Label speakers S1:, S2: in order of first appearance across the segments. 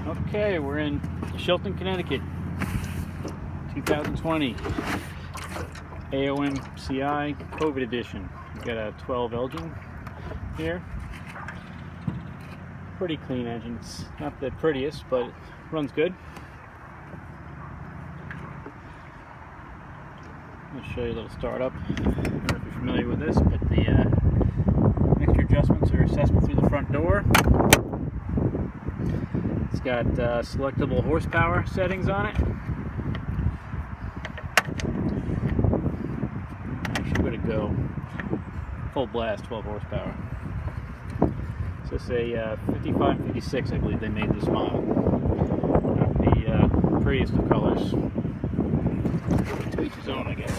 S1: Okay, we're in Shelton, Connecticut, 2020, AOMCI COVID edition. We've got a 12 Elgin here. Pretty clean engine. It's not the prettiest, but it runs good. I'll show you a little startup. I don't know if you're familiar with this, but the mixture adjustments are accessible through the front door. It's got selectable horsepower settings on it. Actually, where'd it go? Full blast, 12 horsepower. So it's a 55-56, I believe they made this model. Not the prettiest of colors. To each his own, I guess.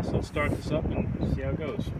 S1: So let's start this up and see how it goes.